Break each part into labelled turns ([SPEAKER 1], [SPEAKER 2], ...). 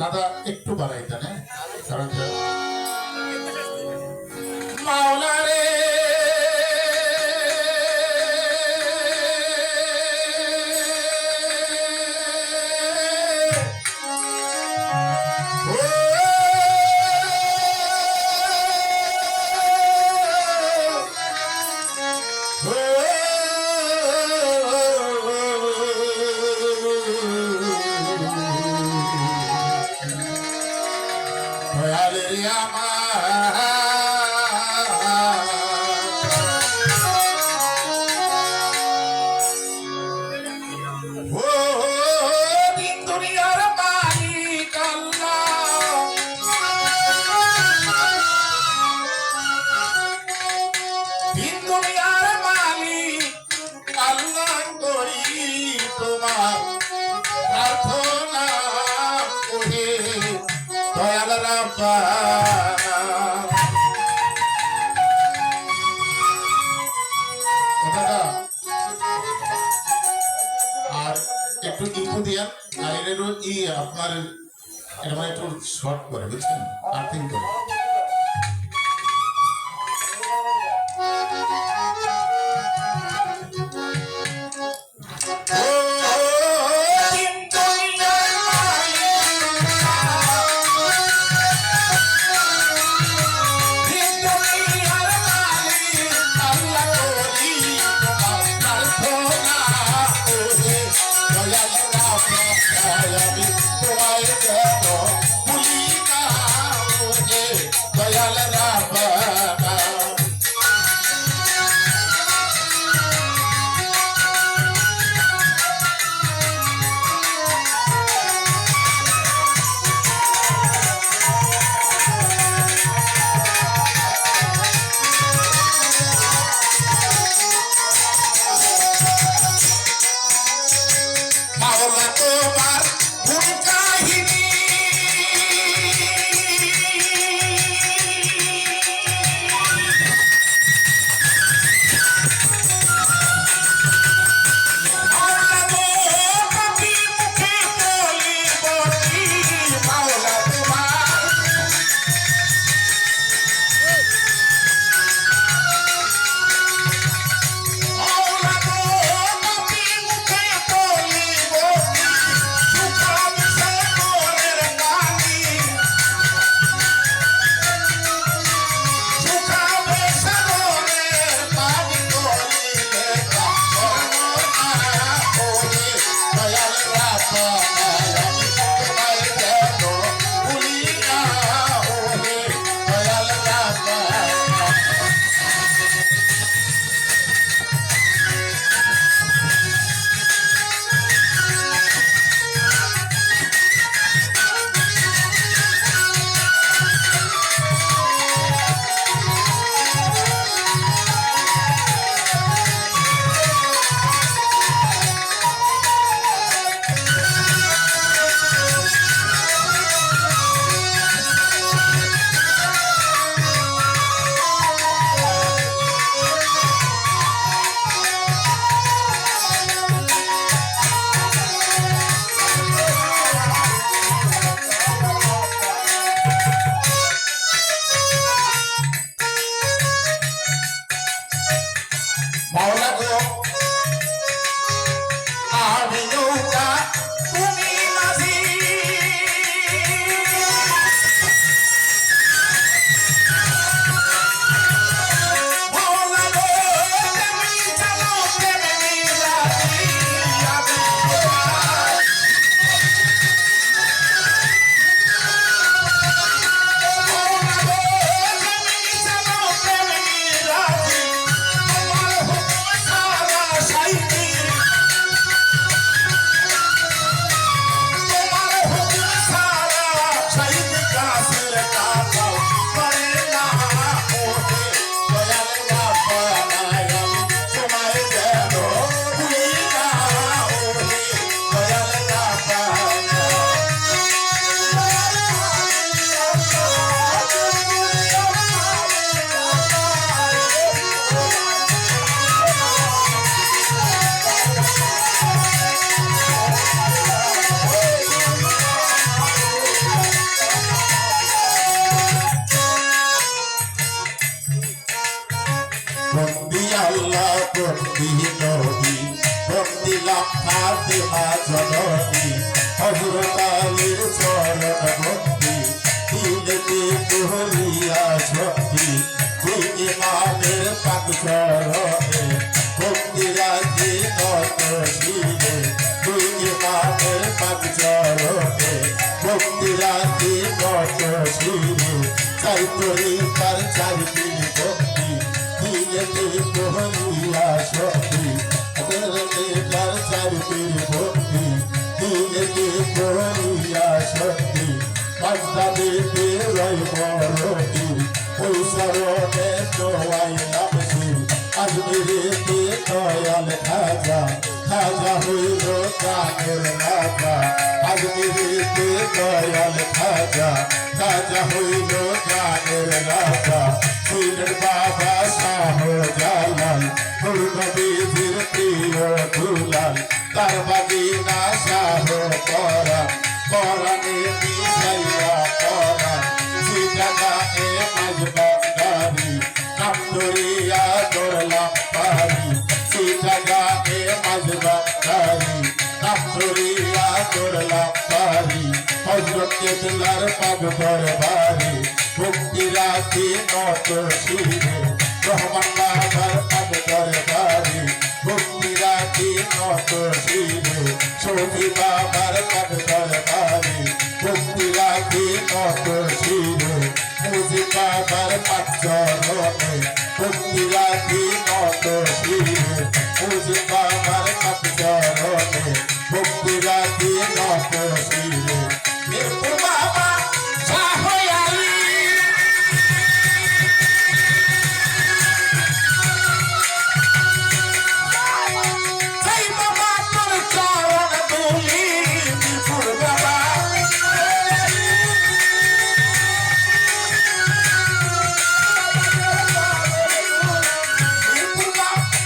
[SPEAKER 1] দাদা একটু বাড়াই তা না, কারণ মাওলা রে আর একটু ইনফো দিয়া বাইরেরও আপনার এটা একটু শর্ট করে বুঝছেন, আর্থিং করে। আল্লাহ বন্দি নবী বন্দিলাম ফাতেমা জননী হযরত আলীর চরণ বন্দি দিলেতে করিয়া শক্তি দুই ইমামের পাক চরণে বন্দি রাখি নত শিরে দুই ইমামের পাক চরণে বন্দি রাখি নত শিরে চাই তরিকার চার দিন ভক্তি দিলেতে করিয়া শক্তি তার চার দিন ভক্তি দিলেতে করিয়া শক্তি পান্তা দিতে রয় বড়ি ওই সরণে জোয়াই নামছি আজমিরেতে দয়াল খাজা খাজা হইল কানের রাজা আজমিরেতে দয়াল খাজা খাজা হইল কানের রাজা ছিলেন বাবা শাহ জালাল নবীজির প্রিয় দুলাল তার বাগিনা শাহ পরাণ পরাণে মিশাইয়া পরাণ সিটাকা এ মাজবান্দারি নাম ধরিয়া দৌড়লাম পারি সিটাকা এ মাজবান্দারি নাম ধরিয়া দৌড়লাম পারি হযরত কেবলার পাগ দরবারে ভক্তি রাখি নত শিরে রহমান বাবার পাগ দরবারে ভক্তি রাখি নত শিরে সখী বাবার পাগ দরবারে ভক্তি রাখি নত শিরে মুজি বাবার পাগ চরণে ভক্তি রাখি নত শিরে মুজি বাবার পাগ চরণে ভক্তি রাখি নত শিরে মিরপুর বাবা শাহ আলী সেই বাবা তোর চরণ ধুলি মিরপুর বাবা মিরপুর বাবা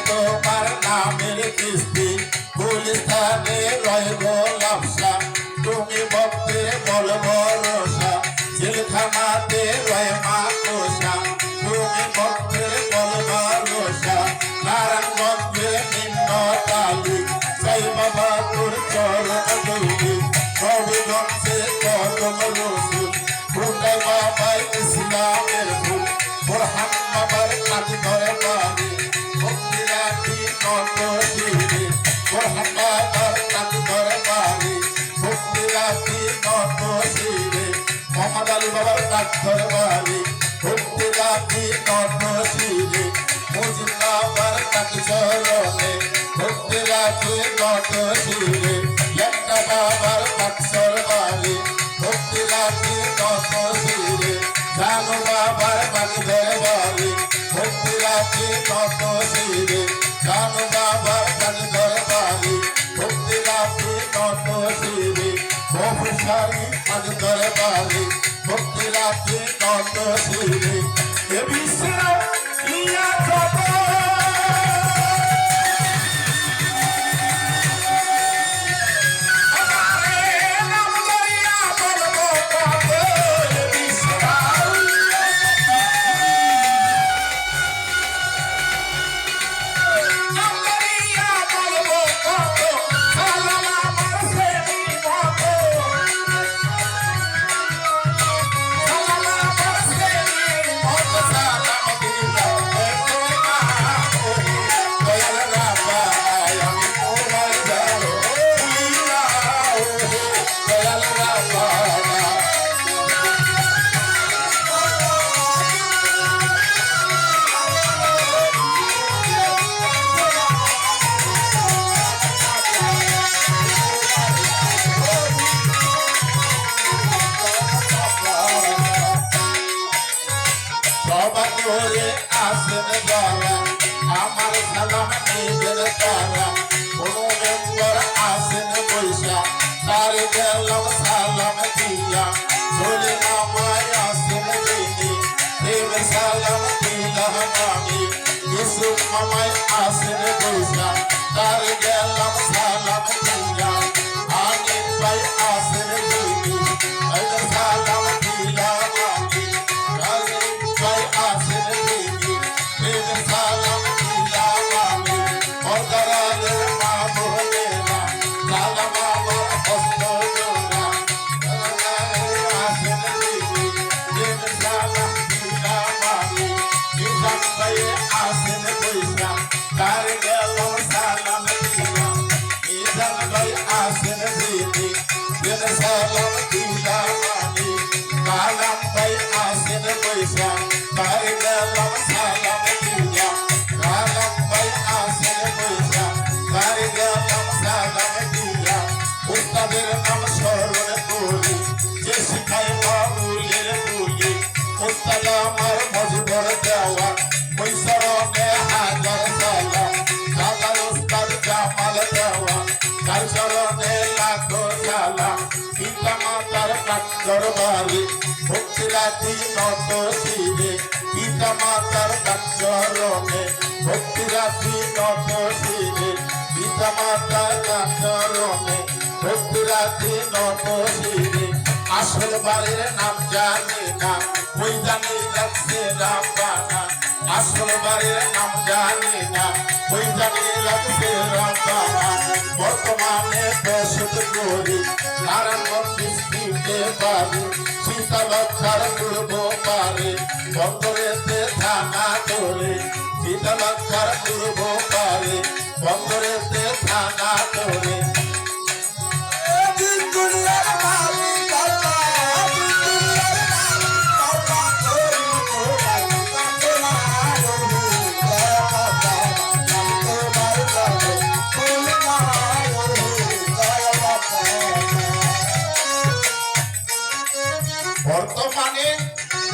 [SPEAKER 1] তোমার নামের কিস্তি গুলিস্তানে রয় গোলাপসা তুমি ভক্তে বল ভরসা জেলখানাতে রয় মা কোষা তুমি ভক্তে বল ভরসা নারায়ণগঞ্জে নিম্ন তালি সাই বাবা তোর চরণ ধুলি নবীগঞ্জে কদম রসুল ফুটাই বাবাই ইসলামের ফুল বোরহান বাবার কাজ ধরে পানি ভক্তি রাখি নত শিরে বোরহান বাবার কাজ ধরে পানি ভক্তি রাখি নত শিরে মোহাম্মদ আলী বাবার কাজ ধরে পানি ভক্তি রাখি নত শিরে মুজিব বাবার কাজ চরণে ভক্তি রাখি নত শিরে একটা বাবার কাজ সরবালি ভক্তি রাখি নত শিরে জানো বাবার কাজ ধরে পানি ভক্তি রাখি নত শিরে জানো বাবার কাজ ধরে পানি ভক্তি রাখি নত শিরে বহুসারি কাজ ধরে পানি ভক্তি রাখি নত শিরে এ বিশ্রাম ইয়া যারা আমার সালাম নিবেন তারা কোনো মেম্বার আসেন পয়সা তার গেলাম সালাম দিয়া চলে আমায় আসেন দিদি দেব সালাম দিলাম আমি কিছু আমায় আসেন পয়সা তার গেলাম সালাম দিয়া আগে ভাই আসেন দিদি সালাম দিলাম আমি আগে ভাই আসেন দিদি দেব সালাম দিলাম আমি অন্তরালের মা বলেনা সালাম আমার হস্ত জোড়া আসেন দিদি দেব সালাম দিলাম আমি কিষান ভাই আসেন পয়সা তার গেলাম সালাম দিলাম কিষান ভাই আসেন দিদি দেব সালাম দিলাম আমি কালাম ভাই আসেন পয়সা তার গেলাম সালাম দিলাম কালাম ভাই আসেন পয়সা তার গেলাম সালাম দিলাম উস্তাদের নাম স্মরণ করি যে শিখাই বাবুলের বলি উস্তাদ আমার মজবর দেওয়া ওই স্মরণে হাজার সালাম দাদা উস্তাদ জামাল দেওয়া তার স্মরণে লাখো সালাম পিতা মাতার ডাক্তার বাড়ি ভক্তি রাতি নত শিরে পিতা মাতার ডাক্তারণে ভক্তি রাতি নত শিরে পিতা মাতার ডাক্তারণে ভক্তি রাতি নত শিরে আসল বাড়ির নাম জানি না ওই জানি রাখছে রামবানা আসল বাড়ির নাম জানি না ওই জানি রাখছে রামবানা বর্তমানে প্রসূত করি নারায়ণগঞ্জ ডিস্ট্রিক্টে বাড়ি শীতলক্ষার পূর্ব পারে বন্দরেতে থানা ধরে শীতলক্ষার পূর্ব পারে বন্দরেতে থানা ধরে বর্তমানে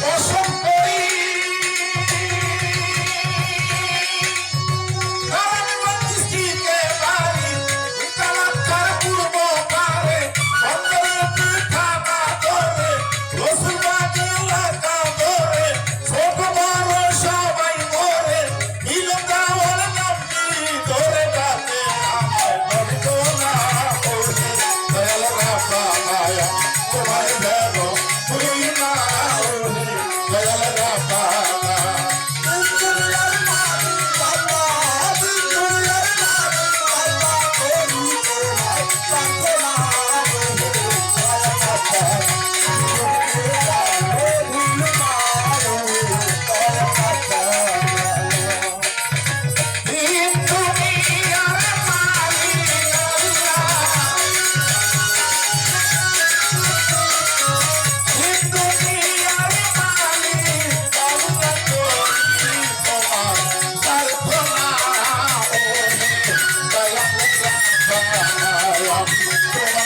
[SPEAKER 1] বসত করি নারায়ণগঞ্জ ডিস্ট্রিক্টে বাড়ি শীতলক্ষার পূর্ব পারে বন্দরেতে থানা ধরে রসুলবাগ এলাকা ধরে ছোট বড় সবাই মরে নীলগাঁওয়ার নামটি ধরে ডাকে আমায় বলতো না ওরে দয়াল রাব্বানায়া তোমার বেগো তুই না ওরে দয়াল রাব্বানা দিন দুনিয়ার মালিক আল্লাহ দিন দুনিয়ার মালিক আল্লাহ তুমি তোমার প্রার্থনা ওরে দয়াল রাব্বানা তোমার